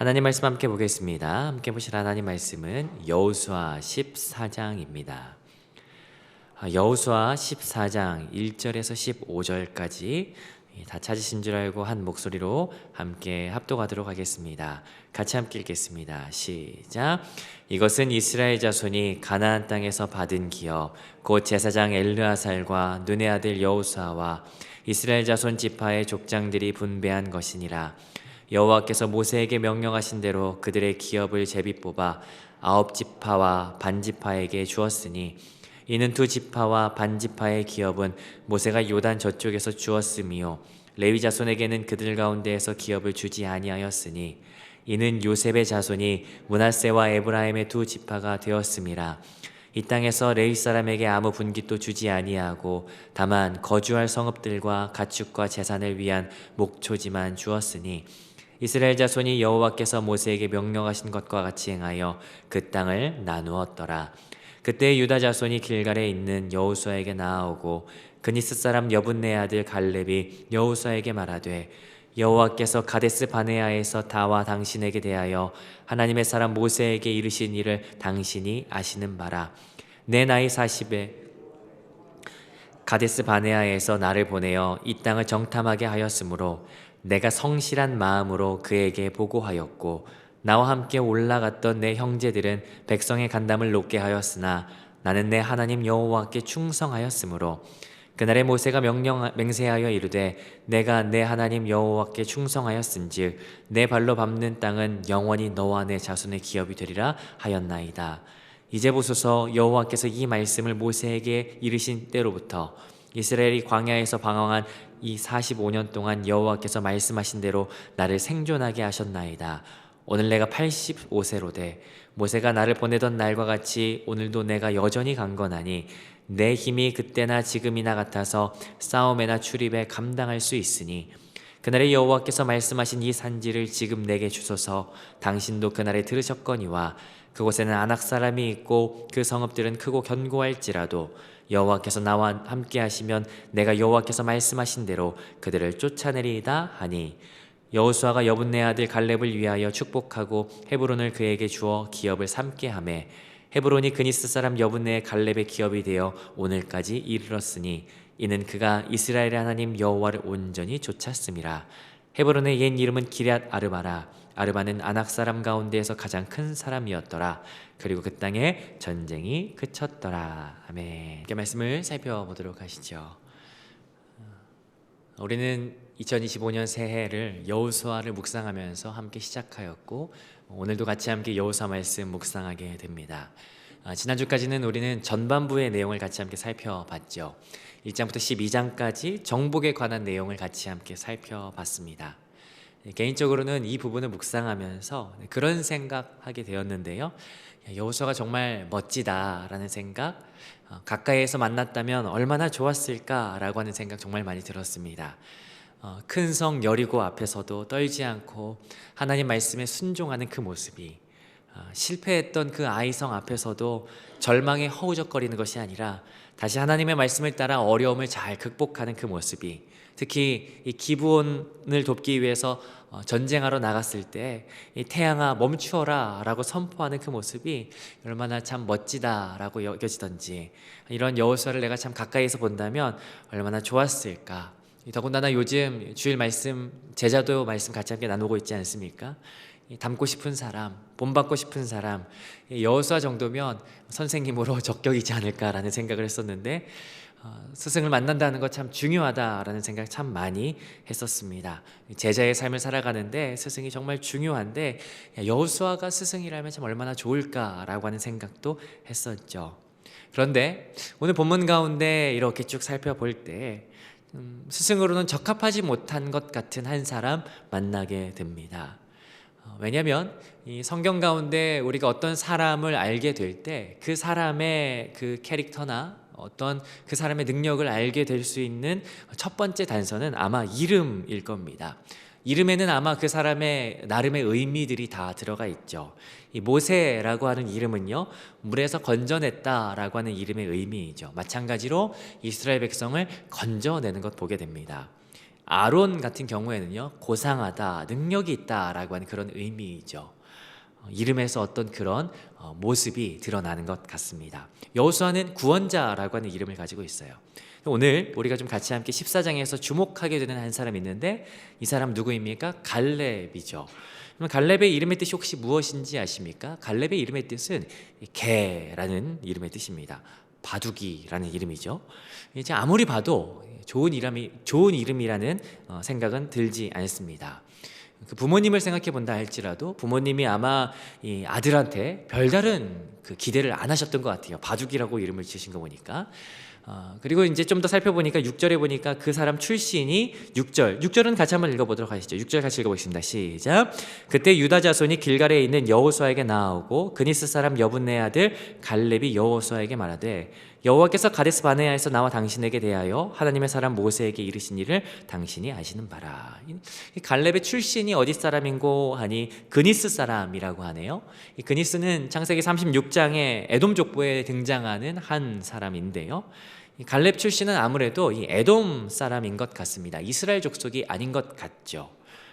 하나님 말씀 함께 보겠습니다. 함께 보실 하나님 말씀은 여호수아 14장입니다. 여호수아 14장 1절에서 15절까지 다 찾으신 줄 알고 한 목소리로 함께 합독하도록 하겠습니다. 같이 함께 읽겠습니다. 시작. 이것은 이스라엘 자손이 가나안 땅에서 받은 기업 곧 제사장 엘르아살과 눈의 아들 여호수아와 이스라엘 자손 지파의 족장들이 분배한 것이니라. 여호와께서 모세에게 명령하신 대로 그들의 기업을 제비 뽑아 9지파와 반지파에게 주었으니 이는 2지파와 반지파의 기업은 모세가 요단 저쪽에서 주었으며 레위 자손에게는 그들 가운데에서 기업을 주지 아니하였으니 이는 요셉의 자손이 므낫세와 에브라임의 2지파가 되었음이라. 이 땅에서 레위 사람에게 아무 분깃도 주지 아니하고 다만 거주할 성읍들과 가축과 재산을 위한 목초지만 주었으니 이스라엘 자손이 여호와께서 모세에게 명령하신 것과 같이 행하여 그 땅을 나누었더라. 그때 유다 자손이 길갈에 있는 여호수아에게 나아오고 그니스 사람 여분네 아들 갈렙이 여호수아에게 말하되 여호와께서 가데스 바네아에서 다와 당신에게 대하여 하나님의 사람 모세에게 이르신 일을 당신이 아시는 바라. 내 나이 40에 가데스 바네아에서 나를 보내어 이 땅을 정탐하게 하였으므로 내가 성실한 마음으로 그에게 보고하였고 나와 함께 올라갔던 내 형제들은 백성의 간담을 높게 하였으나 나는 내 하나님 여호와께 충성하였으므로 그날에 모세가 맹세하여 이르되 내가 내 하나님 여호와께 충성하였은즉 내 발로 밟는 땅은 영원히 너와 내 자손의 기업이 되리라 하였나이다. 이제 보소서, 여호와께서 이 말씀을 모세에게 이르신 때로부터 이스라엘이 광야에서 방황한 이 45년 동안 여호와께서 말씀하신 대로 나를 생존하게 하셨나이다. 오늘 내가 85세로되 모세가 나를 보내던 날과 같이 오늘도 내가 여전히 강건하니 내 힘이 그때나 지금이나 같아서 싸움에나 출입에 감당할 수 있으니 그날에 여호와께서 말씀하신 이 산지를 지금 내게 주소서. 당신도 그날에 들으셨거니와 그곳에는 아낙 사람이 있고 그 성읍들은 크고 견고할지라도 여호와께서 나와 함께 하시면 내가 여호와께서 말씀하신 대로 그들을 쫓아내리이다 하니 여호수아가 여분네 아들 갈렙을 위하여 축복하고 헤브론을 그에게 주어 기업을 삼게 하매 헤브론이 그니스 사람 여분네의 갈렙의 기업이 되어 오늘까지 이르렀으니 이는 그가 이스라엘의 하나님 여호와를 온전히 좇았음이라. 헤브론의 옛 이름은 기럇 아르바라. 아르바는 아낙 사람 가운데에서 가장 큰 사람이었더라. 그리고 그 땅에 전쟁이 그쳤더라. 아멘. 이렇게 말씀을 살펴보도록 하시죠. 우리는 2025년 새해를 여호수아를 묵상하면서 함께 시작하였고 오늘도 같이 함께 여호수아 말씀 묵상하게 됩니다. 지난주까지는 우리는 전반부의 내용을 같이 함께 살펴봤죠. 1장부터 12장까지 정복에 관한 내용을 같이 함께 살펴봤습니다. 개인적으로는 이 부분을 묵상하면서 그런 생각하게 되었는데요. 여호수아가 정말 멋지다라는 생각, 가까이에서 만났다면 얼마나 좋았을까라고 하는 생각 정말 많이 들었습니다. 큰 성 여리고 앞에서도 떨지 않고 하나님 말씀에 순종하는 그 모습이, 실패했던 그 아이성 앞에서도 절망에 허우적거리는 것이 아니라 다시 하나님의 말씀을 따라 어려움을 잘 극복하는 그 모습이, 특히 이 기브온을 돕기 위해서 전쟁하러 나갔을 때 이 태양아 멈추어라 라고 선포하는 그 모습이 얼마나 참 멋지다라고 여겨지던지, 이런 여호수아를 내가 참 가까이에서 본다면 얼마나 좋았을까. 더군다나 요즘 주일 말씀, 제자도 말씀 같이 함께 나누고 있지 않습니까? 닮고 싶은 사람, 본받고 싶은 사람, 여호수아 정도면 선생님으로 적격이지 않을까라는 생각을 했었는데, 스승을 만난다는 것 참 중요하다라는 생각 참 많이 했었습니다. 제자의 삶을 살아가는데 스승이 정말 중요한데 여호수아가 스승이라면 참 얼마나 좋을까라고 하는 생각도 했었죠. 그런데 오늘 본문 가운데 이렇게 쭉 살펴볼 때 스승으로는 적합하지 못한 것 같은 한 사람 만나게 됩니다. 왜냐하면 이 성경 가운데 우리가 어떤 사람을 알게 될 때 그 사람의 그 캐릭터나 어떤 그 사람의 능력을 알게 될 수 있는 첫 번째 단서는 아마 이름일 겁니다. 이름에는 아마 그 사람의 나름의 의미들이 다 들어가 있죠. 이 모세라고 하는 이름은요, 물에서 건져냈다라고 하는 이름의 의미이죠. 마찬가지로 이스라엘 백성을 건져내는 것 보게 됩니다. 아론 같은 경우에는요, 고상하다, 능력이 있다라고 하는 그런 의미이죠. 이름에서 어떤 그런 모습이 드러나는 것 같습니다. 여호수아는 구원자라고 하는 이름을 가지고 있어요. 오늘 우리가 좀 같이 함께 14장에서 주목하게 되는 한 사람이 있는데, 이 사람 누구입니까? 갈렙이죠. 그럼 갈렙의 이름의 뜻이 혹시 무엇인지 아십니까? 갈렙의 이름의 뜻은 개라는 이름의 뜻입니다. 바둑이라는 이름이죠. 이제 아무리 봐도 좋은 이름이라는 생각은 들지 않습니다. 그 부모님을 생각해 본다 할지라도 부모님이 아마 이 아들한테 별다른 그 기대를 안 하셨던 것 같아요. 바둑이라고 이름을 지으신 거 보니까. 그리고 이제 좀 더 살펴보니까 6절에 보니까 그 사람 출신이 6절은 같이 한번 읽어보도록 하시죠. 6절 같이 읽어보겠습니다. 시작. 그때 유다 자손이 길갈에 있는 여호수아에게 나아오고 그니스 사람 여분네 아들 갈렙이 여호수아에게 말하되 여호와께서 가데스 바네아에서 나와 당신에게 대하여 하나님의 사람 모세에게 이르신 일을 당신이 아시는 바라. 이 갈렙의 출신이 어디 사람인고 하니 그니스 사람이라고 하네요. 이 그니스는 창세기 36장에 에돔 족보에 등장하는 한 사람인데요. 이 갈렙 출신은 아무래도 이 에돔 사람인 것 같습니다. 이스라엘 족속이 아닌 것 같죠.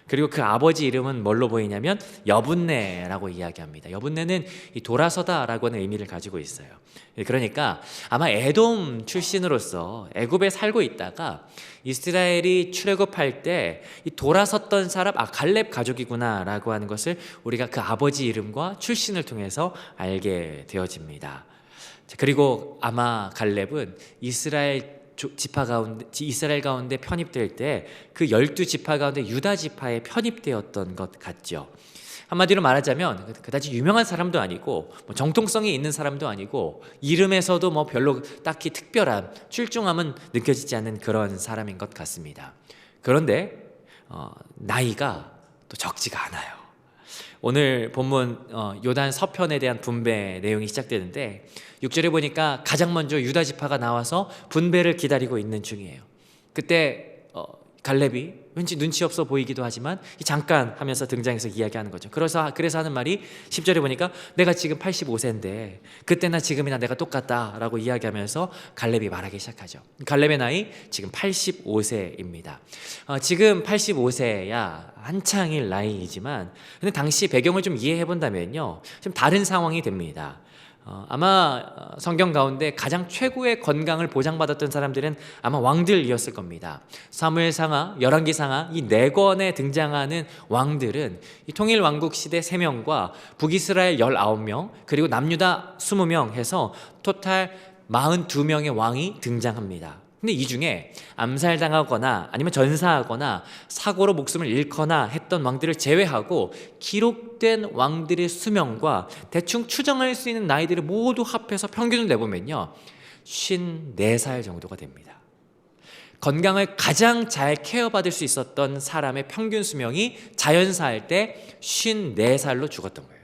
그리고 그 아버지 이름은 뭘로 보이냐면 여분네라고 이야기합니다. 여분네는 이 돌아서다라고 하는 의미를 가지고 있어요. 그러니까 아마 에돔 출신으로서 애굽에 살고 있다가 이스라엘이 출애굽할 때 이 돌아섰던 사람, 갈렙 가족이구나라고 하는 것을 우리가 그 아버지 이름과 출신을 통해서 알게 되어집니다. 그리고 아마 갈렙은 이스라엘 가운데 편입될 때 그 12지파 가운데 유다 지파에 편입되었던 것 같죠. 한마디로 말하자면 그다지 유명한 사람도 아니고 정통성이 있는 사람도 아니고 이름에서도 별로 딱히 특별한 출중함은 느껴지지 않는 그런 사람인 것 같습니다. 그런데 나이가 또 적지가 않아요. 오늘 본문 요단 서편에 대한 분배 내용이 시작되는데 6절에 보니까 가장 먼저 유다 지파가 나와서 분배를 기다리고 있는 중이에요. 그때 갈렙이 왠지 눈치 없어 보이기도 하지만 잠깐 하면서 등장해서 이야기하는 거죠. 그래서 하는 말이 10절에 보니까 내가 지금 85세인데 그때나 지금이나 내가 똑같다라고 이야기하면서 갈렙이 말하기 시작하죠. 갈렙의 나이 지금 85세입니다. 지금 85세야 한창일 나이이지만 근데 당시 배경을 좀 이해해 본다면요, 좀 다른 상황이 됩니다. 아마 성경 가운데 가장 최고의 건강을 보장받았던 사람들은 아마 왕들이었을 겁니다. 사무엘상하, 열왕기상하 이 4권에 등장하는 왕들은 이 통일 왕국 시대 3명과 북이스라엘 19명 그리고 남유다 20명 해서 토탈 42명의 왕이 등장합니다. 근데 이 중에 암살당하거나 아니면 전사하거나 사고로 목숨을 잃거나 했던 왕들을 제외하고 기록된 왕들의 수명과 대충 추정할 수 있는 나이들을 모두 합해서 평균을 내보면요 54살 정도가 됩니다. 건강을 가장 잘 케어받을 수 있었던 사람의 평균 수명이 자연사할 때 54살로 죽었던 거예요.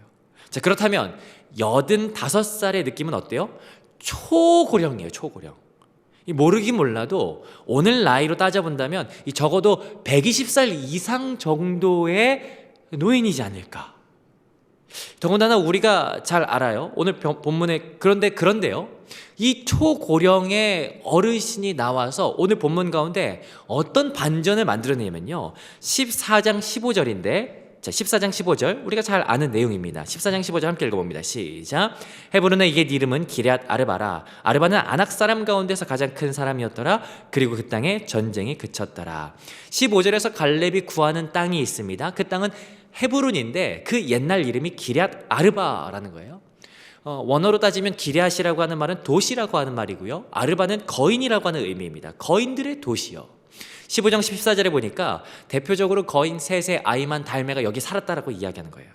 자, 그렇다면 85살의 느낌은 어때요? 초고령이에요. 초고령. 모르긴 몰라도 오늘 나이로 따져본다면 적어도 120살 이상 정도의 노인이지 않을까. 더군다나 우리가 잘 알아요. 오늘 본문에 그런데요. 이 초고령의 어르신이 나와서 오늘 본문 가운데 어떤 반전을 만들어내냐면요. 14장 15절인데 자, 14장 15절 우리가 잘 아는 내용입니다. 14장 15절 함께 읽어봅니다. 시작. 헤브론의 이게 이름은 기럇 아르바라. 아르바는 아낙 사람 가운데서 가장 큰 사람이었더라. 그리고 그 땅에 전쟁이 그쳤더라. 15절에서 갈렙이 구하는 땅이 있습니다. 그 땅은 헤브론인데 그 옛날 이름이 기럇 아르바라는 거예요. 원어로 따지면 기럇이라고 하는 말은 도시라고 하는 말이고요. 아르바는 거인이라고 하는 의미입니다. 거인들의 도시요. 15장 14절에 보니까 대표적으로 거인 셋의 아이만 달매가 여기 살았다라고 이야기하는 거예요.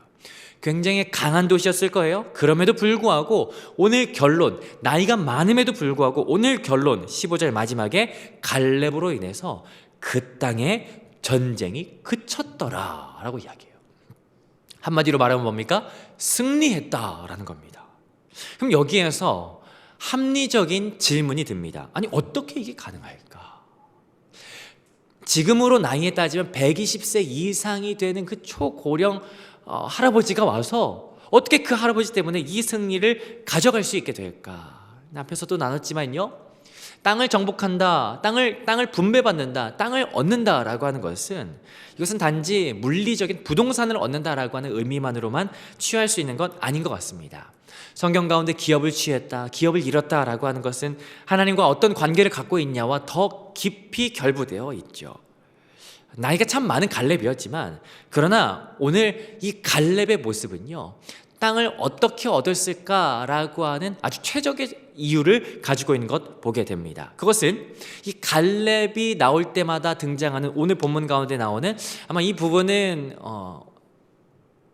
굉장히 강한 도시였을 거예요. 그럼에도 불구하고 오늘 결론, 나이가 많음에도 불구하고 오늘 결론 15절 마지막에 갈렙으로 인해서 그 땅에 전쟁이 그쳤더라 라고 이야기해요. 한마디로 말하면 뭡니까? 승리했다라는 겁니다. 그럼 여기에서 합리적인 질문이 듭니다. 아니 어떻게 이게 가능할까? 지금으로 나이에 따지면 120세 이상이 되는 그 초고령 할아버지가 와서 어떻게 그 할아버지 때문에 이 승리를 가져갈 수 있게 될까? 앞에서도 나눴지만요, 땅을 정복한다, 땅을 분배받는다, 땅을 얻는다라고 하는 것은 이것은 단지 물리적인 부동산을 얻는다라고 하는 의미만으로만 취할 수 있는 건 아닌 것 같습니다. 성경 가운데 기업을 취했다, 기업을 잃었다라고 하는 것은 하나님과 어떤 관계를 갖고 있냐와 더 깊이 결부되어 있죠. 나이가 참 많은 갈렙이었지만, 그러나 오늘 이 갈렙의 모습은요, 땅을 어떻게 얻었을까라고 하는 아주 최적의 이유를 가지고 있는 것 보게 됩니다. 그것은 이 갈렙이 나올 때마다 등장하는 오늘 본문 가운데 나오는, 아마 이 부분은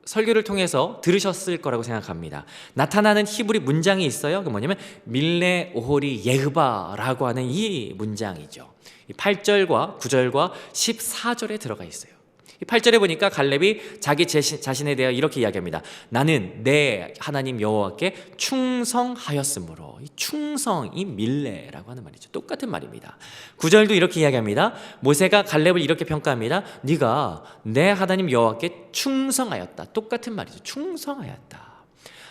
설교를 통해서 들으셨을 거라고 생각합니다. 나타나는 히브리 문장이 있어요. 그 뭐냐면 밀레 오홀이 예흐바라고 하는 이 문장이죠. 8절과 9절과 14절에 들어가 있어요. 8절에 보니까 갈렙이 자기 자신에 대해 이렇게 이야기합니다. 나는 내 하나님 여호와께 충성하였으므로. 이 충성이 밀레라고 하는 말이죠. 똑같은 말입니다. 9절도 이렇게 이야기합니다. 모세가 갈렙을 이렇게 평가합니다. 네가 내 하나님 여호와께 충성하였다. 똑같은 말이죠. 충성하였다.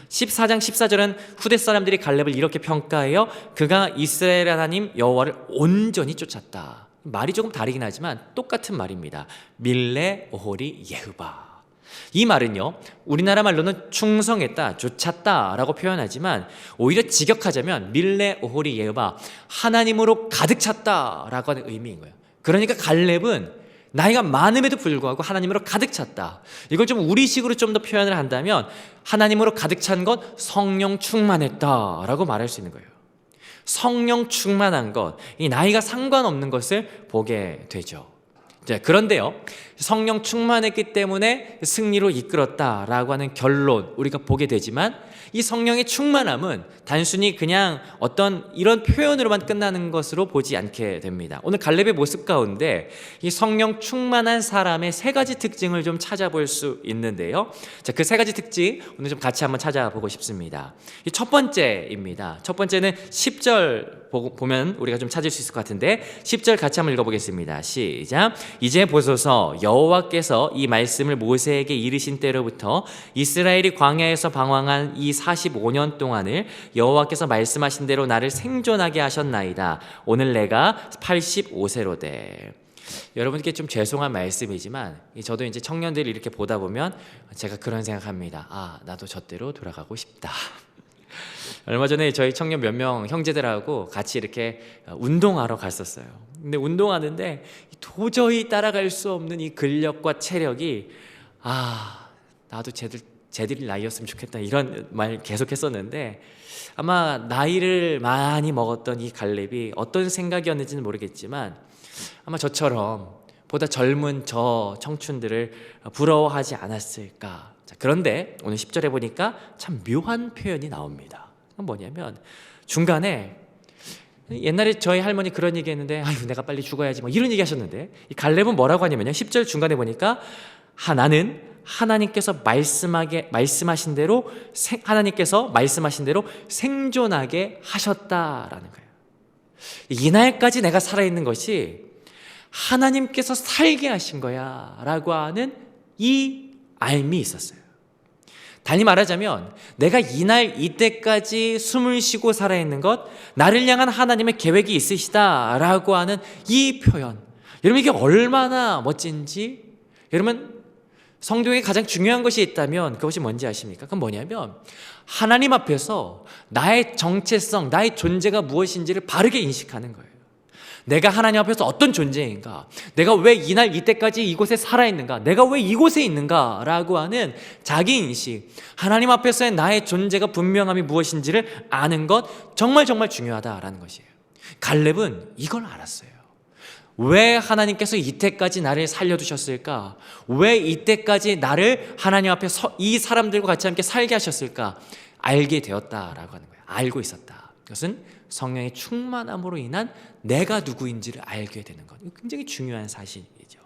14장 14절은 후대 사람들이 갈렙을 이렇게 평가해요. 그가 이스라엘 하나님 여호와를 온전히 쫓았다. 말이 조금 다르긴 하지만 똑같은 말입니다. 밀레 오홀이 예흐바. 이 말은요, 우리나라 말로는 충성했다, 쫓았다 라고 표현하지만 오히려 직역하자면 밀레 오홀이 예흐바, 하나님으로 가득 찼다 라고 하는 의미인 거예요. 그러니까 갈렙은 나이가 많음에도 불구하고 하나님으로 가득 찼다. 이걸 좀 우리식으로 좀 더 표현을 한다면 하나님으로 가득 찬 것, 성령 충만했다 라고 말할 수 있는 거예요. 성령 충만한 것, 이 나이가 상관없는 것을 보게 되죠. 그런데요, 성령 충만했기 때문에 승리로 이끌었다라고 하는 결론 우리가 보게 되지만, 이 성령의 충만함은 단순히 그냥 어떤 이런 표현으로만 끝나는 것으로 보지 않게 됩니다. 오늘 갈렙의 모습 가운데 이 성령 충만한 사람의 세 가지 특징을 좀 찾아볼 수 있는데요. 자, 그 세 가지 특징 오늘 좀 같이 한번 찾아보고 싶습니다. 이 첫 번째입니다. 첫 번째는 10절 보면 우리가 좀 찾을 수 있을 것 같은데, 10절 같이 한번 읽어보겠습니다. 시작. 이제 보소서, 여호와께서 이 말씀을 모세에게 이르신 때로부터 이스라엘이 광야에서 방황한 이 45년 동안을 여호와께서 말씀하신 대로 나를 생존하게 하셨나이다. 오늘 내가 85세로 돼. 여러분께 좀 죄송한 말씀이지만 저도 이제 청년들이 이렇게 보다 보면 제가 그런 생각합니다. 아, 나도 저때로 돌아가고 싶다. 얼마 전에 저희 청년 몇 명 형제들하고 같이 이렇게 운동하러 갔었어요. 근데 운동하는데 도저히 따라갈 수 없는 이 근력과 체력이, 나도 쟤들이 나이였으면 좋겠다, 이런 말 계속 했었는데, 아마 나이를 많이 먹었던 이 갈렙이 어떤 생각이었는지는 모르겠지만 아마 저처럼 보다 젊은 저 청춘들을 부러워하지 않았을까. 자, 그런데 오늘 10절에 보니까 참 묘한 표현이 나옵니다. 뭐냐면 중간에, 옛날에 저희 할머니 그런 얘기 했는데, 아유 내가 빨리 죽어야지, 뭐 이런 얘기 하셨는데, 이 갈렙은 뭐라고 하냐면요, 10절 중간에 보니까 나는 하나님께서 말씀하신 대로 생존하게 하셨다라는 거예요. 이날까지 내가 살아있는 것이 하나님께서 살게 하신 거야 라고 하는 이 알미 있었어요. 달리 말하자면 내가 이때까지 숨을 쉬고 살아있는 것, 나를 향한 하나님의 계획이 있으시다라고 하는 이 표현, 여러분 이게 얼마나 멋진지. 여러분 성경에 가장 중요한 것이 있다면 그것이 뭔지 아십니까? 그건 뭐냐면 하나님 앞에서 나의 정체성, 나의 존재가 무엇인지를 바르게 인식하는 거예요. 내가 하나님 앞에서 어떤 존재인가, 내가 왜 이때까지 이곳에 살아있는가, 내가 왜 이곳에 있는가 라고 하는 자기 인식, 하나님 앞에서의 나의 존재가 분명함이 무엇인지를 아는 것, 정말 중요하다라는 것이에요. 갈렙은 이걸 알았어요. 왜 하나님께서 이때까지 나를 살려두셨을까? 왜 이때까지 나를 하나님 앞에 이 사람들과 같이 함께 살게 하셨을까? 알게 되었다라고 하는 거예요. 알고 있었다. 그것은 성령의 충만함으로 인한 내가 누구인지를 알게 되는 것. 굉장히 중요한 사실이죠.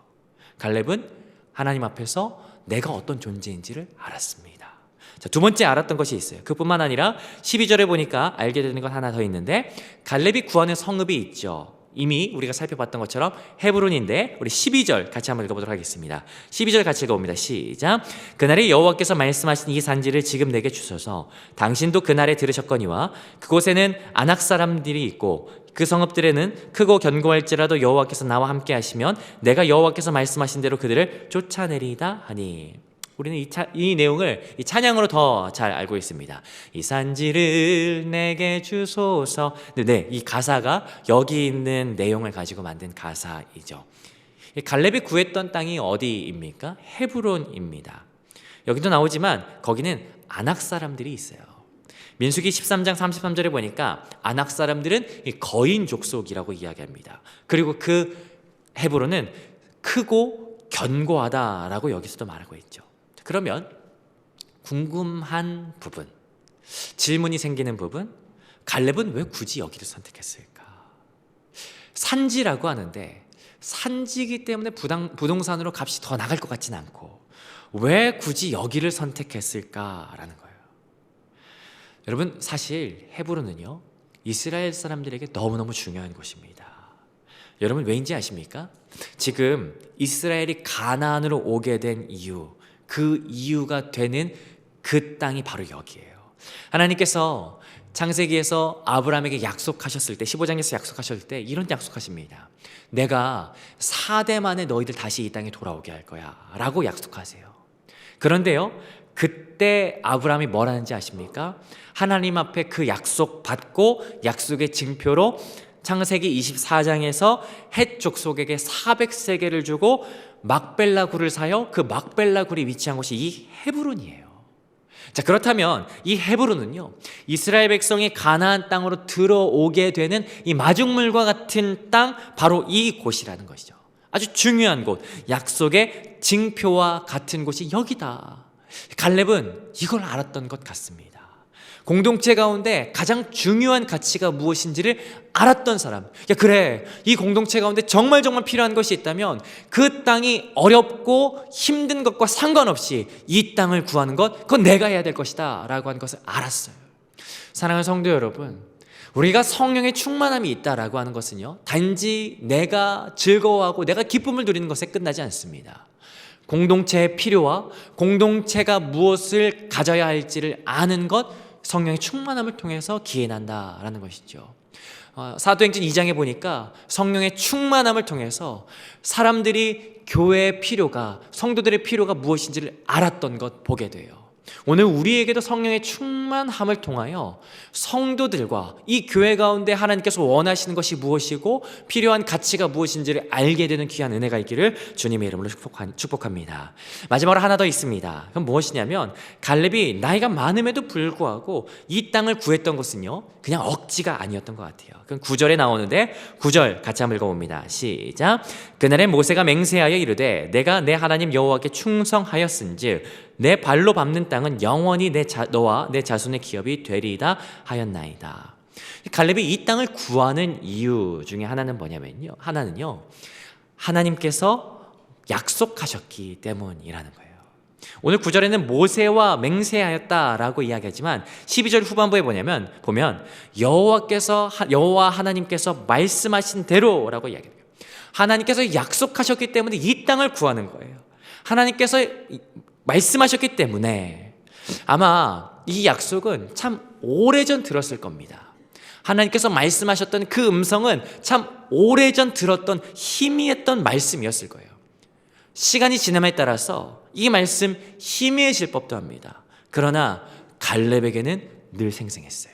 갈렙은 하나님 앞에서 내가 어떤 존재인지를 알았습니다. 자, 두 번째 알았던 것이 있어요. 그뿐만 아니라 12절에 보니까 알게 되는 것 하나 더 있는데, 갈렙이 구하는 성읍이 있죠. 이미 우리가 살펴봤던 것처럼 헤브론인데 우리 12절 같이 한번 읽어보도록 하겠습니다. 12절 같이 읽어봅니다. 시작. 그날에 여호와께서 말씀하신 이 산지를 지금 내게 주소서. 당신도 그날에 들으셨거니와 그곳에는 아낙 사람들이 있고 그 성읍들에는 크고 견고할지라도 여호와께서 나와 함께 하시면 내가 여호와께서 말씀하신 대로 그들을 쫓아내리이다 하니. 우리는 이 내용을 이 찬양으로 더 잘 알고 있습니다. 이 산지를 내게 주소서. 네, 이 가사가 여기 있는 내용을 가지고 만든 가사이죠. 갈렙이 구했던 땅이 어디입니까? 헤브론입니다. 여기도 나오지만 거기는 아낙 사람들이 있어요. 민수기 13장 33절에 보니까 아낙 사람들은 거인 족속이라고 이야기합니다. 그리고 그 헤브론은 크고 견고하다라고 여기서도 말하고 있죠. 그러면 궁금한 부분, 질문이 생기는 부분, 갈렙은 왜 굳이 여기를 선택했을까? 산지라고 하는데 산지이기 때문에 부동산으로 값이 더 나갈 것 같지는 않고 왜 굳이 여기를 선택했을까라는 거예요. 여러분, 사실 헤브론은요 이스라엘 사람들에게 너무너무 중요한 곳입니다. 여러분 왜인지 아십니까? 지금 이스라엘이 가나안으로 오게 된 이유, 그 이유가 되는 그 땅이 바로 여기예요. 하나님께서 창세기에서 아브라함에게 약속하셨을 때, 15장에서 약속하셨을 때 이런 약속하십니다. 내가 4대 만에 너희들 다시 이 땅에 돌아오게 할 거야 라고 약속하세요. 그런데요, 그때 아브라함이 뭘 하는지 아십니까? 하나님 앞에 그 약속 받고 약속의 징표로 창세기 24장에서 헷 족속에게 400세겔을 주고 막벨라 굴을 사요. 그 막벨라 굴이 위치한 곳이 이 헤브론이에요. 자, 그렇다면 이 헤브론은요 이스라엘 백성이 가나안 땅으로 들어오게 되는 이 마중물과 같은 땅, 바로 이 곳이라는 것이죠. 아주 중요한 곳, 약속의 징표와 같은 곳이 여기다. 갈렙은 이걸 알았던 것 같습니다. 공동체 가운데 가장 중요한 가치가 무엇인지를 알았던 사람. 그래, 이 공동체 가운데 정말 필요한 것이 있다면 그 땅이 어렵고 힘든 것과 상관없이 이 땅을 구하는 것, 그건 내가 해야 될 것이다 라고 하는 것을 알았어요. 사랑하는 성도 여러분, 우리가 성령의 충만함이 있다라고 하는 것은요 단지 내가 즐거워하고 내가 기쁨을 누리는 것에 끝나지 않습니다. 공동체의 필요와 공동체가 무엇을 가져야 할지를 아는 것, 성령의 충만함을 통해서 기인한다라는 것이죠. 사도행전 2장에 보니까 성령의 충만함을 통해서 사람들이 교회의 필요가, 성도들의 필요가 무엇인지를 알았던 것 보게 돼요. 오늘 우리에게도 성령의 충만함을 통하여 성도들과 이 교회 가운데 하나님께서 원하시는 것이 무엇이고 필요한 가치가 무엇인지를 알게 되는 귀한 은혜가 있기를 주님의 이름으로 축복합니다. 마지막으로 하나 더 있습니다. 그럼 무엇이냐면 갈렙이 나이가 많음에도 불구하고 이 땅을 구했던 것은요 그냥 억지가 아니었던 것 같아요. 그럼 9절에 나오는데 9절 같이 한번 읽어봅니다. 시작. 그날에 모세가 맹세하여 이르되 내가 내 하나님 여호와께 충성하였은즉 내 발로 밟는 땅은 영원히 너와 내 자손의 기업이 되리이다 하였나이다. 갈렙이 이 땅을 구하는 이유 중에 하나는요 하나님께서 약속하셨기 때문이라는 거예요. 오늘 9절에는 모세와 맹세하였다라고 이야기하지만 12절 후반부에 보면 여호와 하나님께서 말씀하신 대로라고 이야기해요. 하나님께서 약속하셨기 때문에 이 땅을 구하는 거예요. 하나님께서 말씀하셨기 때문에 아마 이 약속은 참 오래전 들었을 겁니다. 하나님께서 말씀하셨던 그 음성은 참 오래전 들었던 희미했던 말씀이었을 거예요. 시간이 지남에 따라서 이 말씀 희미해질 법도 합니다. 그러나 갈렙에게는 늘 생생했어요.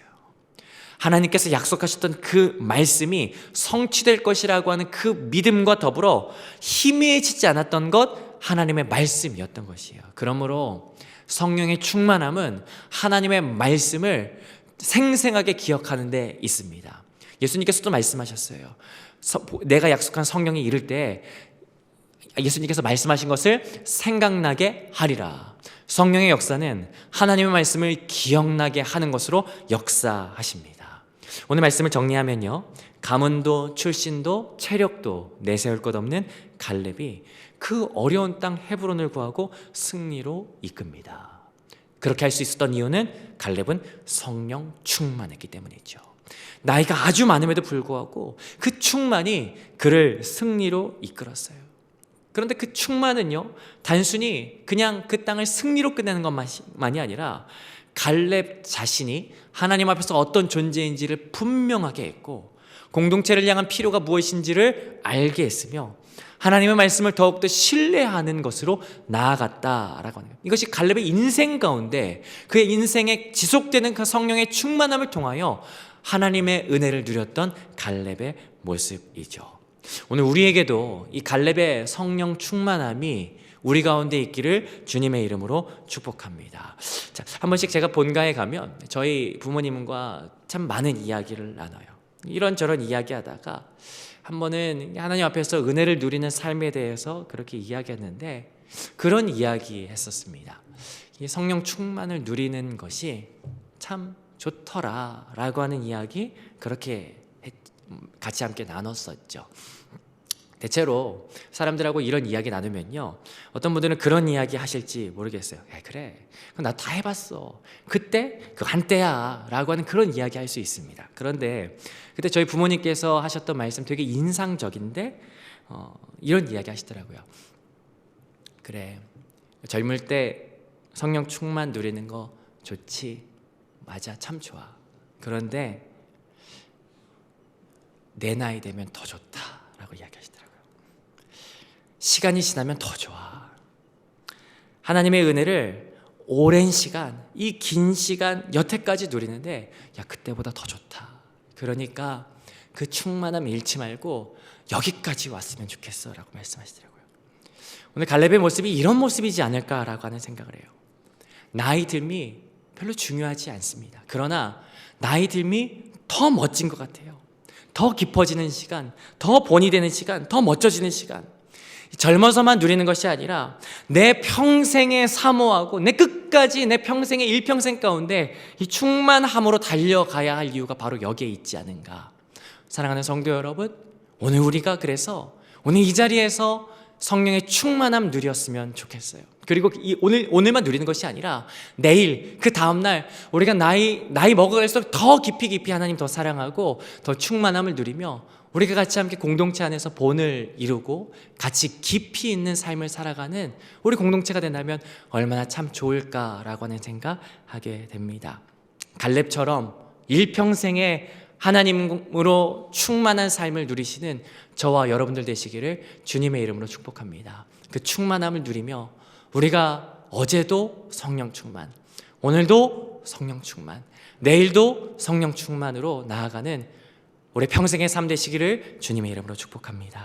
하나님께서 약속하셨던 그 말씀이 성취될 것이라고 하는 그 믿음과 더불어 희미해지지 않았던 것, 하나님의 말씀이었던 것이에요. 그러므로 성령의 충만함은 하나님의 말씀을 생생하게 기억하는 데 있습니다. 예수님께서도 말씀하셨어요. 내가 약속한 성령이 이를 때 예수님께서 말씀하신 것을 생각나게 하리라. 성령의 역사는 하나님의 말씀을 기억나게 하는 것으로 역사하십니다. 오늘 말씀을 정리하면요, 가문도 출신도 체력도 내세울 것 없는 갈렙이 그 어려운 땅 헤브론을 구하고 승리로 이끕니다. 그렇게 할 수 있었던 이유는 갈렙은 성령 충만했기 때문이죠. 나이가 아주 많음에도 불구하고 그 충만이 그를 승리로 이끌었어요. 그런데 그 충만은요, 단순히 그냥 그 땅을 승리로 끝내는 것만이 아니라 갈렙 자신이 하나님 앞에서 어떤 존재인지를 분명하게 했고, 공동체를 향한 필요가 무엇인지를 알게 했으며, 하나님의 말씀을 더욱더 신뢰하는 것으로 나아갔다라고 하는 거예요. 이것이 갈렙의 인생 가운데 그의 인생에 지속되는 그 성령의 충만함을 통하여 하나님의 은혜를 누렸던 갈렙의 모습이죠. 오늘 우리에게도 이 갈렙의 성령 충만함이 우리 가운데 있기를 주님의 이름으로 축복합니다. 자, 한 번씩 제가 본가에 가면 저희 부모님과 참 많은 이야기를 나눠요. 이런저런 이야기하다가 한 번은 하나님 앞에서 은혜를 누리는 삶에 대해서 그렇게 이야기했는데, 그런 이야기 했었습니다. 이 성령 충만을 누리는 것이 참 좋더라 라고 하는 이야기, 그렇게 같이 함께 나눴었죠. 대체로 사람들하고 이런 이야기 나누면요, 어떤 분들은 그런 이야기 하실지 모르겠어요. 그래, 나 다 해봤어, 그때 그 한때야 라고 하는 그런 이야기 할 수 있습니다. 그런데 그때 저희 부모님께서 하셨던 말씀 되게 인상적인데, 이런 이야기 하시더라고요. 그래, 젊을 때 성령 충만 누리는 거 좋지, 맞아, 참 좋아. 그런데 내 나이 되면 더 좋다라고 이야기하시더라고요. 시간이 지나면 더 좋아. 하나님의 은혜를 오랜 시간, 이 긴 시간 여태까지 누리는데, 야, 그때보다 더 좋다. 그러니까 그 충만함 잃지 말고 여기까지 왔으면 좋겠어 라고 말씀하시더라고요. 오늘 갈렙의 모습이 이런 모습이지 않을까라고 하는 생각을 해요. 나이 듦이 별로 중요하지 않습니다. 그러나 나이 듦이 더 멋진 것 같아요. 더 깊어지는 시간, 더 본이 되는 시간, 더 멋져지는 시간. 젊어서만 누리는 것이 아니라 내 평생에 사모하고 내 끝까지, 내 평생의 일평생 가운데 이 충만함으로 달려가야 할 이유가 바로 여기에 있지 않은가. 사랑하는 성도 여러분, 오늘 우리가 그래서 오늘 이 자리에서 성령의 충만함 누렸으면 좋겠어요. 그리고 오늘만 누리는 것이 아니라 내일, 그 다음날 우리가 나이 먹어갈수록 더 깊이 하나님 더 사랑하고 더 충만함을 누리며 우리가 같이 함께 공동체 안에서 본을 이루고 같이 깊이 있는 삶을 살아가는 우리 공동체가 된다면 얼마나 참 좋을까라고 하는 생각하게 됩니다. 갈렙처럼 일평생에 하나님으로 충만한 삶을 누리시는 저와 여러분들 되시기를 주님의 이름으로 축복합니다. 그 충만함을 누리며 우리가 어제도 성령 충만, 오늘도 성령 충만, 내일도 성령 충만으로 나아가는 우리 평생의 삶 되시기를 주님의 이름으로 축복합니다.